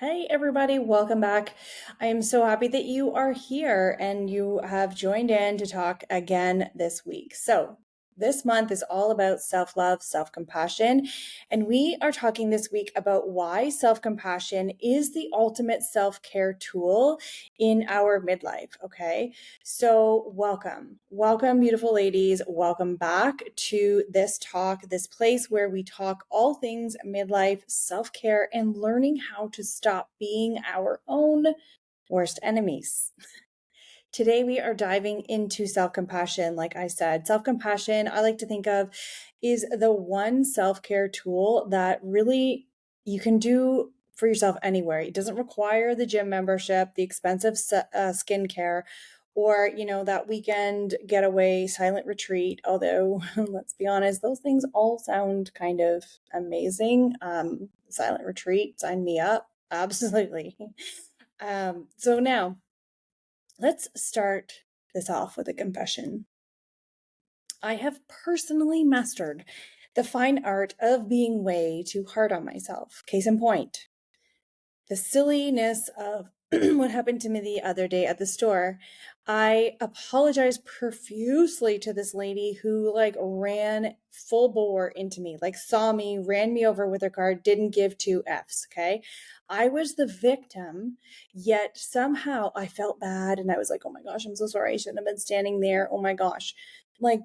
Hey, everybody, welcome back. I am so happy that you are here and you have joined in to talk again this week. So, this month is all about self love, self compassion. And we are talking this week about why self compassion is the ultimate self care tool in our midlife. Okay. So, welcome, beautiful ladies. Welcome back to this talk, this place where we talk all things midlife, self care, and learning how to stop being our own worst enemies. Today, we are diving into self compassion. Like I said, self compassion, I like to think of, is the one self care tool that really you can do for yourself anywhere. It doesn't require the gym membership, the expensive skincare, or that weekend getaway silent retreat. Although, let's be honest, those things all sound kind of amazing. Silent retreat, sign me up. Absolutely. So now, let's start this off with a confession. I have personally mastered the fine art of being way too hard on myself. Case in point, the silliness of what happened to me the other day at the store. I apologized profusely to this lady who ran full bore into me, saw me, ran me over with her car, didn't give two F's. Okay. I was the victim, yet somehow I felt bad and I was like, oh my gosh, I'm so sorry. I shouldn't have been standing there. Oh my gosh. Like,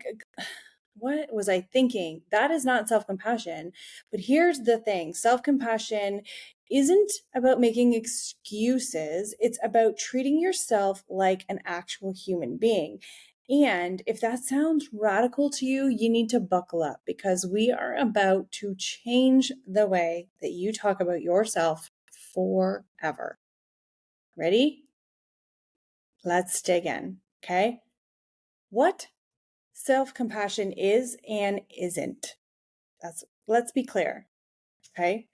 what was I thinking? That is not self compassion. But here's the thing, self compassion isn't about making excuses. It's about treating yourself like an actual human being. And if that sounds radical to you, you need to buckle up because we are about to change the way that you talk about yourself forever. Ready? Let's dig in. Okay. What self-compassion is and isn't. Let's be clear. Okay.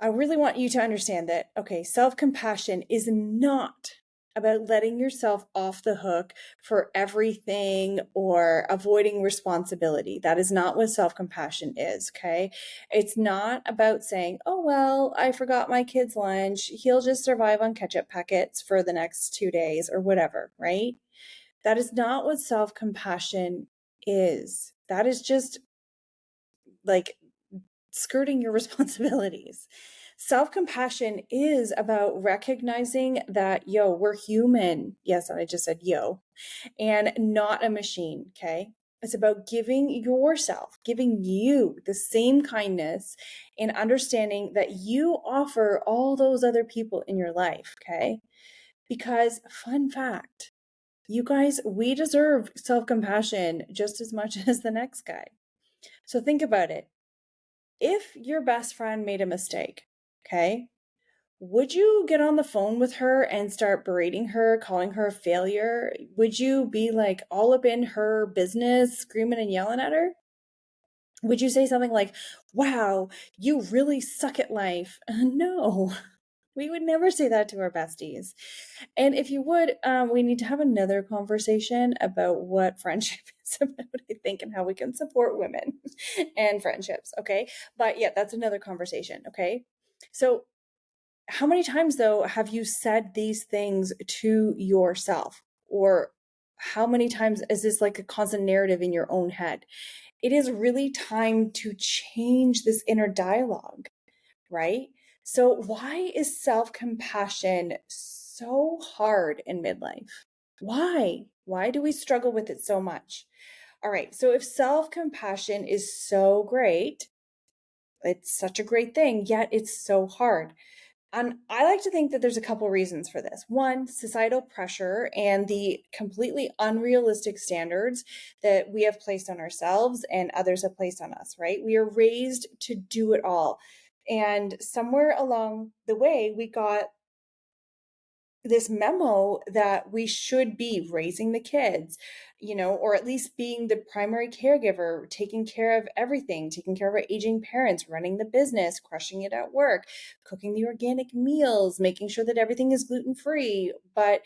I really want you to understand that, okay, self-compassion is not about letting yourself off the hook for everything or avoiding responsibility. That is not what self-compassion is, okay? It's not about saying, oh, well, I forgot my kid's lunch. He'll just survive on ketchup packets for the next 2 days or whatever, right? That is not what self-compassion is. That is just like skirting your responsibilities. Self-compassion is about recognizing that, we're human. Yes, I just said and not a machine, okay? It's about giving yourself, giving you the same kindness and understanding that you offer all those other people in your life, okay? Because, fun fact, you guys, we deserve self-compassion just as much as the next guy. So think about it. If your best friend made a mistake, okay, would you get on the phone with her and start berating her, calling her a failure? Would you be like all up in her business, screaming and yelling at her? Would you say something like, wow, you really suck at life? No, we would never say that to our besties. And if you would, we need to have another conversation about what friendship is about, I think, and how we can support women and friendships. Okay. But yeah, that's another conversation. Okay. So, how many times, though, have you said these things to yourself? Or how many times is this like a constant narrative in your own head? It is really time to change this inner dialogue, right? So, why is self compassion so hard in midlife? Why? Why do we struggle with it so much? All right. So, if self compassion is so great, it's such a great thing, yet it's so hard. And I like to think that there's a couple reasons for this. One, societal pressure and the completely unrealistic standards that we have placed on ourselves and others have placed on us, right? We are raised to do it all. And somewhere along the way, we got this memo that we should be raising the kids, or at least being the primary caregiver, taking care of everything, taking care of our aging parents, running the business, crushing it at work, cooking the organic meals, making sure that everything is gluten-free. But,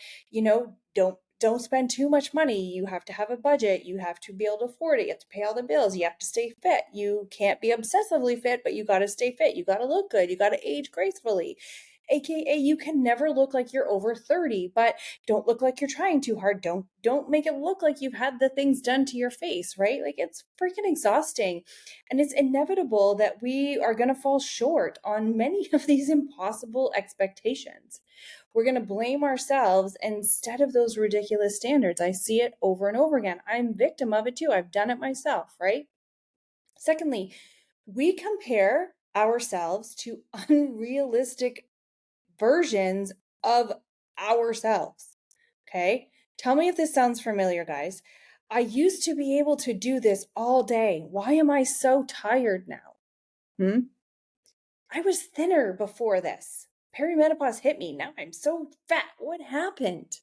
don't spend too much money. You have to have a budget. You have to be able to afford it. You have to pay all the bills. You have to stay fit. You can't be obsessively fit, but you got to stay fit. You got to look good. You got to age gracefully. AKA you can never look like you're over 30, but don't look like you're trying too hard. Don't make it look like you've had the things done to your face, right? Like it's freaking exhausting. And it's inevitable that we are going to fall short on many of these impossible expectations. We're going to blame ourselves instead of those ridiculous standards. I see it over and over again. I'm victim of it too. I've done it myself, right? Secondly, we compare ourselves to unrealistic versions of ourselves. Okay. Tell me if this sounds familiar, guys. I used to be able to do this all day. Why am I so tired now? I was thinner before this. Perimenopause hit me. Now I'm so fat. What happened?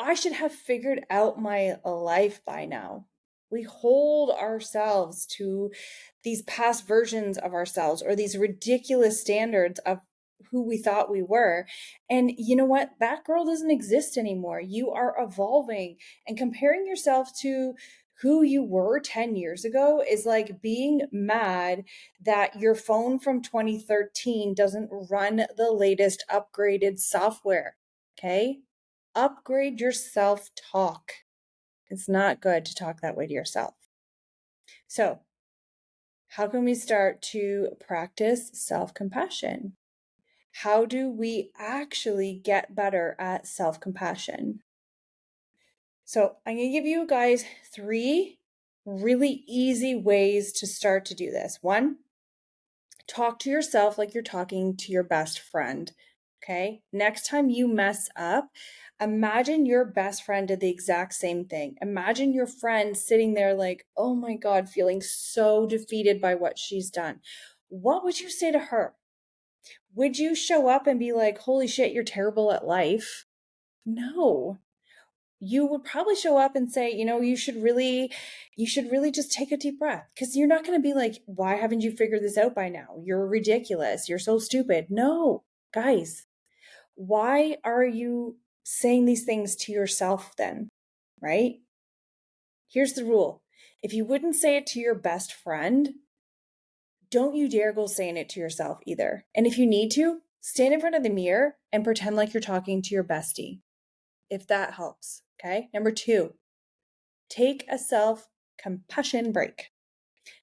I should have figured out my life by now. We hold ourselves to these past versions of ourselves or these ridiculous standards of who we thought we were. And you know what? That girl doesn't exist anymore. You are evolving, and comparing yourself to who you were 10 years ago is like being mad that your phone from 2013 doesn't run the latest upgraded software. Okay? Upgrade your self talk. It's not good to talk that way to yourself. So, how can we start to practice self compassion? How do we actually get better at self compassion? So, I'm going to give you guys 3 really easy ways to start to do this. 1, talk to yourself like you're talking to your best friend. Okay. Next time you mess up, imagine your best friend did the exact same thing. Imagine your friend sitting there like, oh my God, feeling so defeated by what she's done. What would you say to her? Would you show up and be like, holy shit, you're terrible at life? No. You would probably show up and say, you should really just take a deep breath, because you're not going to be like, why haven't you figured this out by now? You're ridiculous. You're so stupid. No, guys, why are you saying these things to yourself then? Right? Here's the rule. If you wouldn't say it to your best friend, don't you dare go saying it to yourself either. And if you need to, stand in front of the mirror and pretend like you're talking to your bestie, if that helps. Okay. Number 2, take a self-compassion break.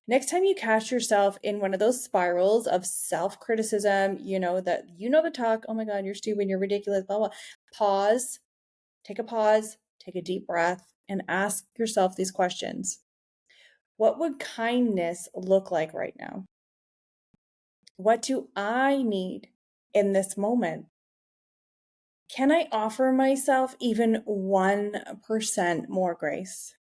Next time you catch yourself in one of those spirals of self-criticism, the talk, oh my God, you're stupid, you're ridiculous, blah, blah. Pause, take a deep breath, and ask yourself these questions. What would kindness look like right now? What do I need in this moment? Can I offer myself even 1% more grace?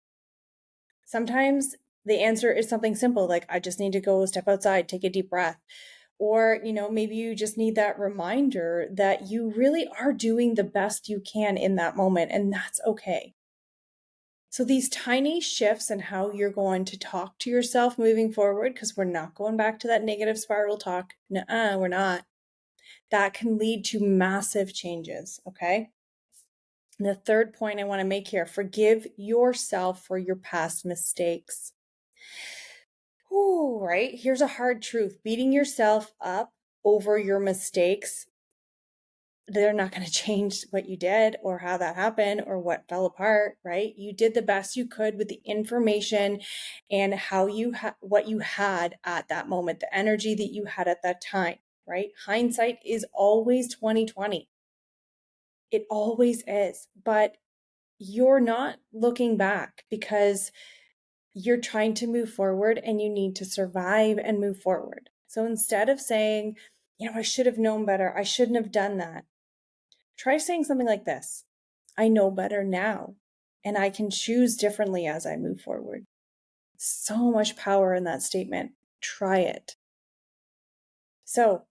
Sometimes the answer is something simple, like I just need to go step outside, take a deep breath. Or, maybe you just need that reminder that you really are doing the best you can in that moment, and that's okay. So these tiny shifts in how you're going to talk to yourself moving forward, because we're not going back to that negative spiral talk. Nuh-uh, we're not. That can lead to massive changes, okay? And the third point I want to make here, forgive yourself for your past mistakes. Ooh, right? Here's a hard truth. Beating yourself up over your mistakes, they're not going to change what you did or how that happened or what fell apart, right? You did the best you could with the information and what you had at that moment, the energy that you had at that time, right? Hindsight is always 2020. It always is. But you're not looking back because you're trying to move forward and you need to survive and move forward. So instead of saying, I should have known better, I shouldn't have done that, try saying something like this: I know better now, and I can choose differently as I move forward. So much power in that statement. Try it. So,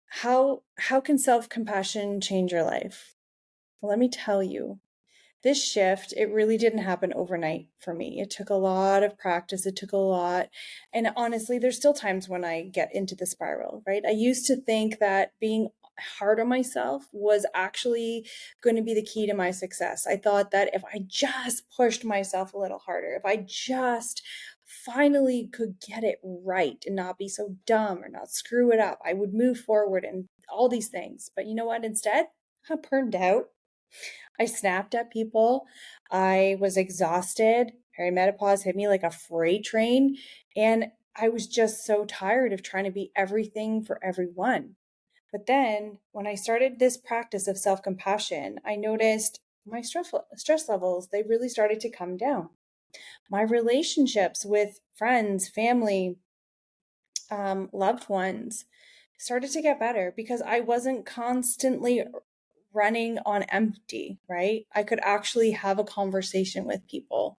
how can self-compassion change your life? Well, let me tell you. This shift, it really didn't happen overnight for me. It took a lot of practice. It took a lot. And honestly, there's still times when I get into the spiral, right? I used to think that being hard on myself was actually going to be the key to my success. I thought that if I just pushed myself a little harder, if I just finally could get it right and not be so dumb or not screw it up. I would move forward and all these things. But you know what? Instead, I burned out. I snapped at people. I was exhausted. Perimenopause hit me like a freight train. And I was just so tired of trying to be everything for everyone. But then when I started this practice of self-compassion, I noticed my stress levels, they really started to come down. My relationships with friends, family, loved ones started to get better because I wasn't constantly running on empty, right? I could actually have a conversation with people.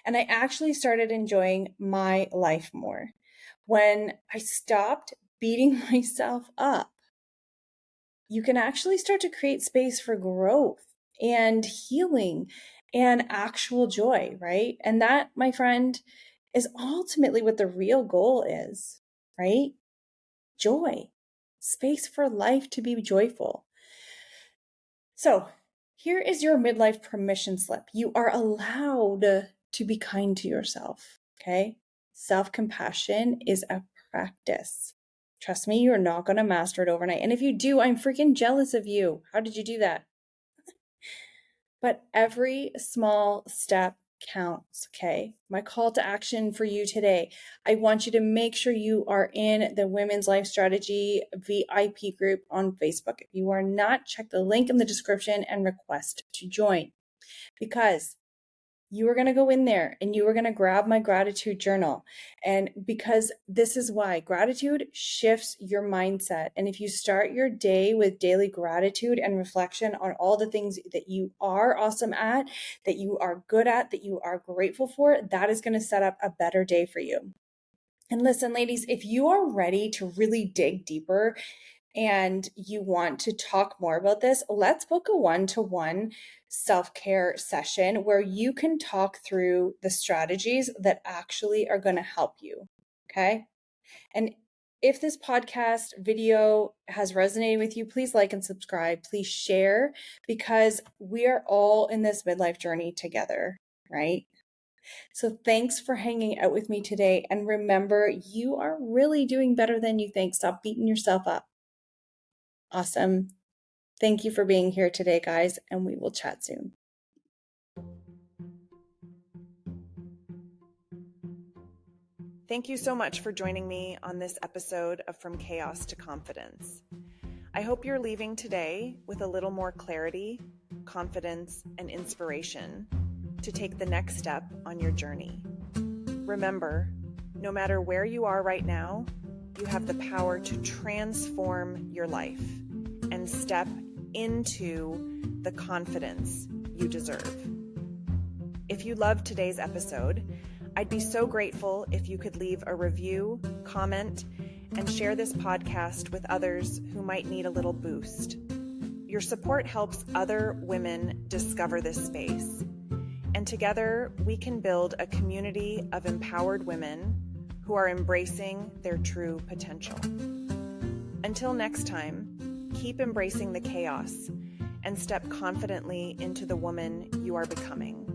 And I actually started enjoying my life more when I stopped beating myself up. You can actually start to create space for growth and healing and actual joy, right? And that, my friend, is ultimately what the real goal is, right? Joy, space for life to be joyful. So, here is your midlife permission slip. You are allowed to be kind to yourself, okay? Self-compassion is a practice. Trust me, you're not going to master it overnight. And if you do, I'm freaking jealous of you. How did you do that? But every small step counts, okay? My call to action for you today, I want you to make sure you are in the Women's Life Strategy VIP group on Facebook. If you are not, check the link in the description and request to join, because you are going to go in there and you are going to grab my gratitude journal. And because this is why gratitude shifts your mindset. And if you start your day with daily gratitude and reflection on all the things that you are awesome at, that you are good at, that you are grateful for, that is going to set up a better day for you. And listen, ladies, if you are ready to really dig deeper and you want to talk more about this, let's book a one-to-one self-care session where you can talk through the strategies that actually are going to help you. Okay. And if this podcast video has resonated with you, please like and subscribe. Please share, because we are all in this midlife journey together, right? So thanks for hanging out with me today. And remember, you are really doing better than you think. Stop beating yourself up. Awesome. Thank you for being here today, guys, and we will chat soon. Thank you so much for joining me on this episode of From Chaos to Confidence. I hope you're leaving today with a little more clarity, confidence, and inspiration to take the next step on your journey. Remember, no matter where you are right now, you have the power to transform your life and step into the confidence you deserve. If you loved today's episode, I'd be so grateful if you could leave a review, comment, and share this podcast with others who might need a little boost. Your support helps other women discover this space, and together we can build a community of empowered women who are embracing their true potential. Until next time, keep embracing the chaos and step confidently into the woman you are becoming.